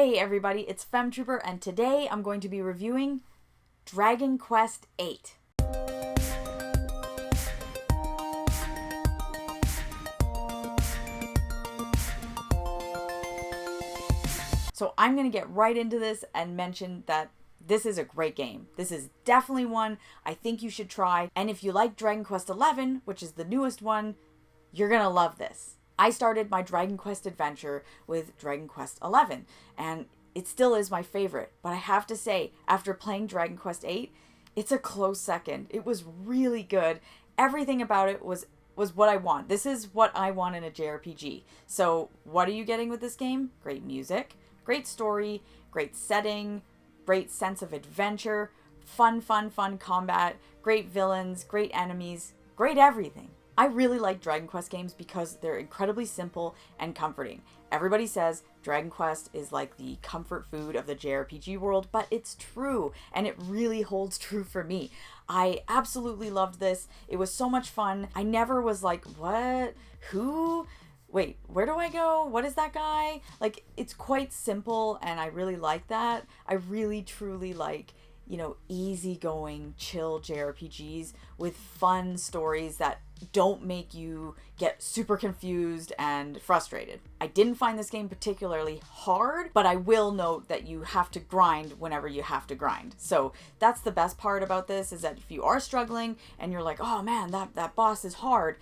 Hey everybody, it's Femtrooper, and today I'm going to be reviewing Dragon Quest VIII. So I'm going to get right into this and mention that this is a great game. This is definitely one I think you should try, and if you like Dragon Quest XI, which is the newest one, you're going to love this. I started my Dragon Quest adventure with Dragon Quest XI, and it still is my favorite. But I have to say, after playing Dragon Quest VIII, it's a close second. It was really good. Everything about it was what I want. This is what I want in a JRPG. So what are you getting with this game? Great music, great story, great setting, great sense of adventure, fun combat, great villains, great enemies, great everything. I really like Dragon Quest games because they're incredibly simple and comforting. Everybody says Dragon Quest is like the comfort food of the JRPG world, but it's true, and it really holds true for me. I absolutely loved this. It was so much fun. I never was like, what? Who? Wait, where do I go? What is that guy? Like, it's quite simple, and I really like that. I really, truly like, easygoing, chill JRPGs with fun stories that don't make you get super confused and frustrated. I didn't find this game particularly hard, but I will note that you have to grind whenever you have to grind. So that's the best part about this, is that if you are struggling and you're like, oh man, that boss is hard,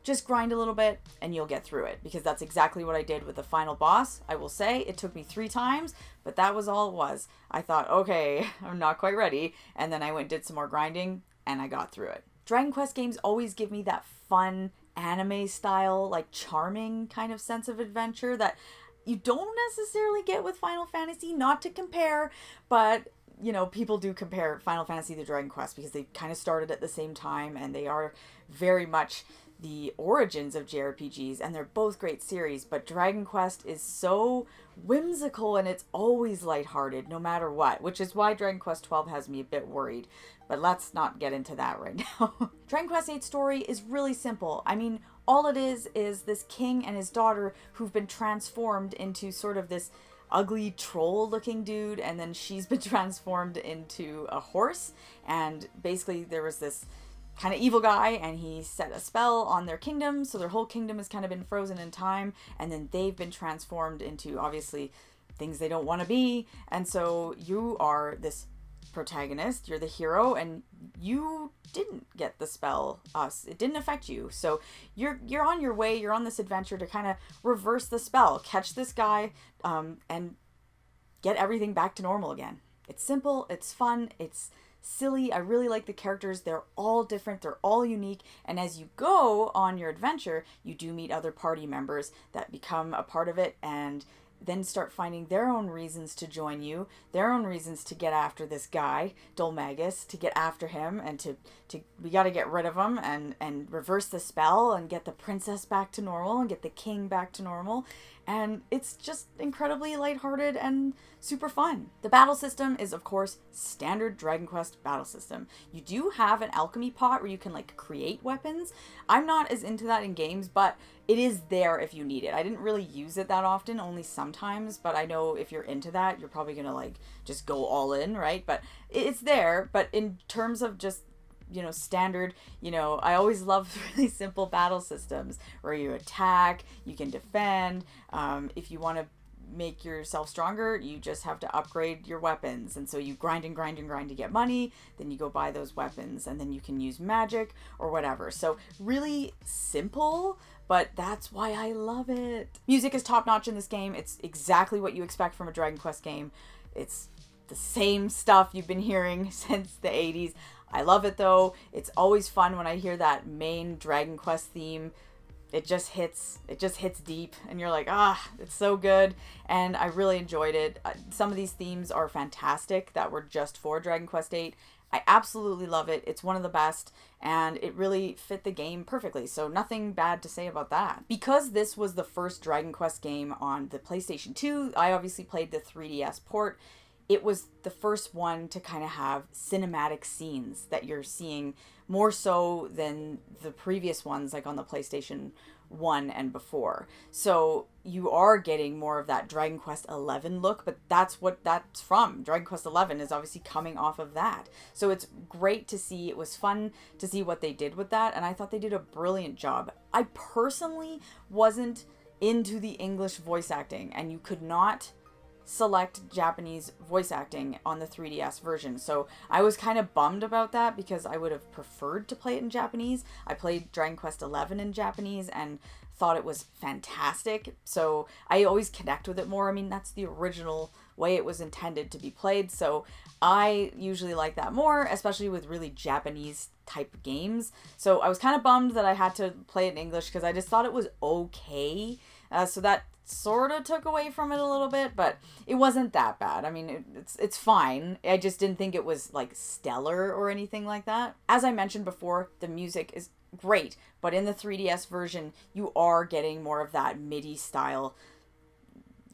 just grind a little bit and you'll get through it, because that's exactly what I did with the final boss. I will say it took me 3 times, but that was all it was. I thought, okay, I'm not quite ready. And then I went and did some more grinding and I got through it. Dragon Quest games always give me that fun anime style, like charming kind of sense of adventure that you don't necessarily get with Final Fantasy. Not to compare, but people do compare Final Fantasy to Dragon Quest because they kind of started at the same time and they are very much the origins of JRPGs, and they're both great series, but Dragon Quest is so whimsical and it's always lighthearted no matter what, which is why Dragon Quest XII has me a bit worried, but let's not get into that right now. Dragon Quest VIII story is really simple. I mean, all it is this king and his daughter who've been transformed into sort of this ugly troll looking dude, and then she's been transformed into a horse, and basically there was this kind of evil guy and he set a spell on their kingdom, so their whole kingdom has kind of been frozen in time, and then they've been transformed into obviously things they don't want to be. And so you are this protagonist, you're the hero, and you didn't get the spell. It didn't affect you, so you're on your way. You're on this adventure to kind of reverse the spell, catch this guy, and get everything back to normal again. It's simple, it's fun, it's silly. I really like the characters. They're all different, they're all unique, and as you go on your adventure, you do meet other party members that become a part of it and then start finding their own reasons to join you, their own reasons to get after this guy, Dulmagus, to get after him, and we got to get rid of him and reverse the spell and get the princess back to normal and get the king back to normal. And it's just incredibly lighthearted and super fun. The battle system is, of course, standard Dragon Quest battle system. You do have an alchemy pot where you can create weapons. I'm not as into that in games, but it is there if you need it. I didn't really use it that often, only sometimes, but I know if you're into that, you're probably gonna just go all in, right? But it's there. But in terms of just standard, I always love really simple battle systems where you attack, you can defend. If you want to make yourself stronger, you just have to upgrade your weapons, and so you grind to get money, then you go buy those weapons, and then you can use magic or whatever. So really simple, but that's why I love it. Music is top notch in this game. It's exactly what you expect from a Dragon Quest game. It's the same stuff you've been hearing since the 80s. I love it though. It's always fun when I hear that main Dragon Quest theme. It just hits deep, and you're like, it's so good. And I really enjoyed it. Some of these themes are fantastic that were just for Dragon Quest VIII. I absolutely love it. It's one of the best, and it really fit the game perfectly. So nothing bad to say about that. Because this was the first Dragon Quest game on the PlayStation 2, I obviously played the 3DS port. It was the first one to kind of have cinematic scenes that you're seeing more so than the previous ones, like on the PlayStation 1 and before. So you are getting more of that Dragon Quest XI look, but that's what that's from. Dragon Quest XI is obviously coming off of that. So it's great to see. It was fun to see what they did with that, and I thought they did a brilliant job. I personally wasn't into the English voice acting, and you could not select Japanese voice acting on the 3DS version. So I was kind of bummed about that because I would have preferred to play it in Japanese. I played Dragon Quest XI in Japanese and thought it was fantastic. So I always connect with it more. I mean, that's the original way it was intended to be played. So I usually like that more, especially with really Japanese type games. So I was kind of bummed that I had to play it in English because I just thought it was okay. So that sort of took away from it a little bit, but it wasn't that bad. I mean, it's fine. I just didn't think it was like stellar or anything like that. As I mentioned before, the music is great, but in the 3DS version, you are getting more of that MIDI style,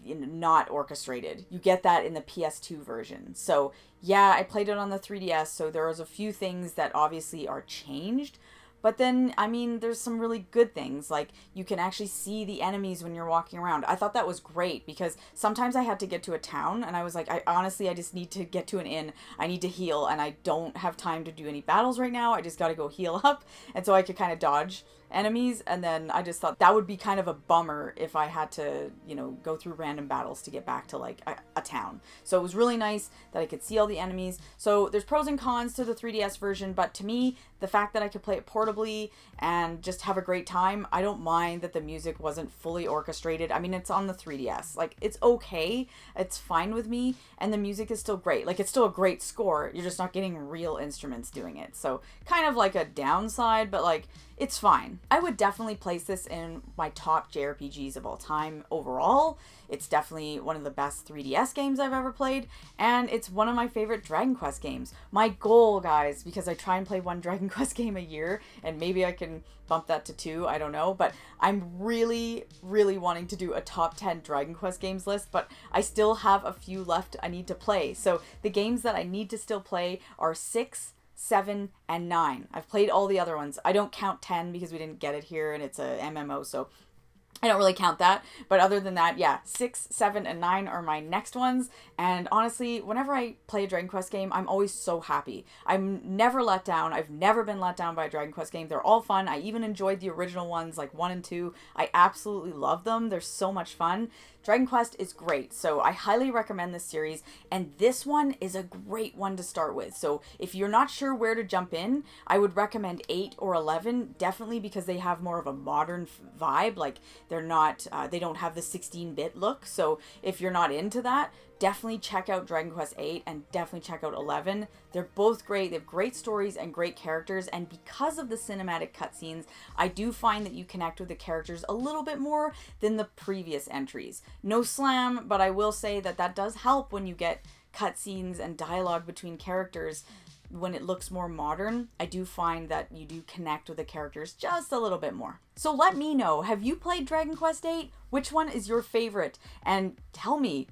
not orchestrated. You get that in the PS2 version. So yeah, I played it on the 3DS, so there was a few things that obviously are changed. But then, I mean, there's some really good things, like you can actually see the enemies when you're walking around. I thought that was great because sometimes I had to get to a town and I was like, I just need to get to an inn. I need to heal and I don't have time to do any battles right now. I just got to go heal up. And so I could kind of dodge enemies, and then I just thought that would be kind of a bummer if I had to, go through random battles to get back to like a town. So it was really nice that I could see all the enemies. So there's pros and cons to the 3DS version, but to me, the fact that I could play it portably and just have a great time, I don't mind that the music wasn't fully orchestrated. I mean, it's on the 3DS. Like, it's okay. It's fine with me, and the music is still great. Like, it's still a great score. You're just not getting real instruments doing it. So kind of like a downside, but like, it's fine. I would definitely place this in my top JRPGs of all time overall. It's definitely one of the best 3DS games I've ever played, and it's one of my favorite Dragon Quest games. My goal, guys, because I try and play one Dragon Quest game a year, and maybe I can bump that to 2, I don't know, but I'm really, really wanting to do a top 10 Dragon Quest games list, but I still have a few left I need to play. So the games that I need to still play are 6, 7, and 9. I've played all the other ones. I don't count 10 because we didn't get it here and it's a MMO, so I don't really count that. But other than that, yeah, 6, 7, and 9 are my next ones. And honestly, whenever I play a Dragon Quest game, I'm always so happy. I'm never let down. I've never been let down by a Dragon Quest game. They're all fun. I even enjoyed the original ones like 1 and 2. I absolutely love them. They're so much fun. Dragon Quest is great, so I highly recommend this series, and this one is a great one to start with. So if you're not sure where to jump in, I would recommend 8 or 11, definitely because they have more of a modern vibe. Like, they're not, they don't have the 16-bit look, so if you're not into that, definitely check out Dragon Quest VIII and definitely check out 11. They're both great. They have great stories and great characters, and because of the cinematic cutscenes, I do find that you connect with the characters a little bit more than the previous entries. No slam, but I will say that that does help when you get cutscenes and dialogue between characters. When it looks more modern, I do find that you do connect with the characters just a little bit more. So let me know, have you played Dragon Quest VIII? Which one is your favorite? And tell me,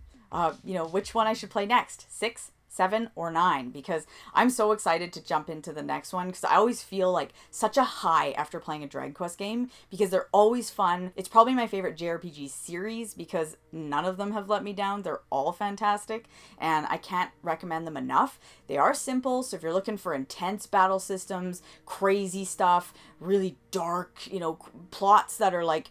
which one I should play next, 6, 7, or 9, because I'm so excited to jump into the next one because I always feel like such a high after playing a Dragon Quest game because they're always fun. It's probably my favorite JRPG series because none of them have let me down. They're all fantastic and I can't recommend them enough. They are simple, so if you're looking for intense battle systems, crazy stuff, really dark, plots that are like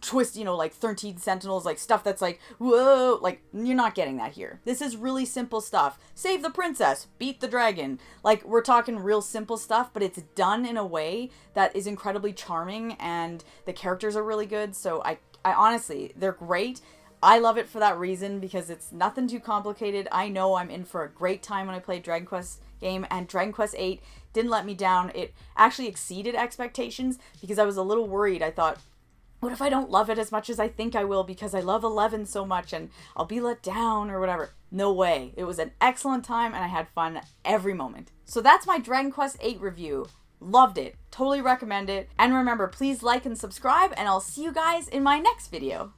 twist, like 13 Sentinels, like stuff that's like, whoa, like you're not getting that here. This is really simple stuff. Save the princess, beat the dragon. Like, we're talking real simple stuff, but it's done in a way that is incredibly charming and the characters are really good. So I honestly, they're great. I love it for that reason because it's nothing too complicated. I know I'm in for a great time when I play Dragon Quest game, and Dragon Quest VIII didn't let me down. It actually exceeded expectations because I was a little worried. I thought, what if I don't love it as much as I think I will because I love 11 so much and I'll be let down or whatever? No way. It was an excellent time and I had fun every moment. So that's my Dragon Quest VIII review. Loved it. Totally recommend it. And remember, please like and subscribe, and I'll see you guys in my next video.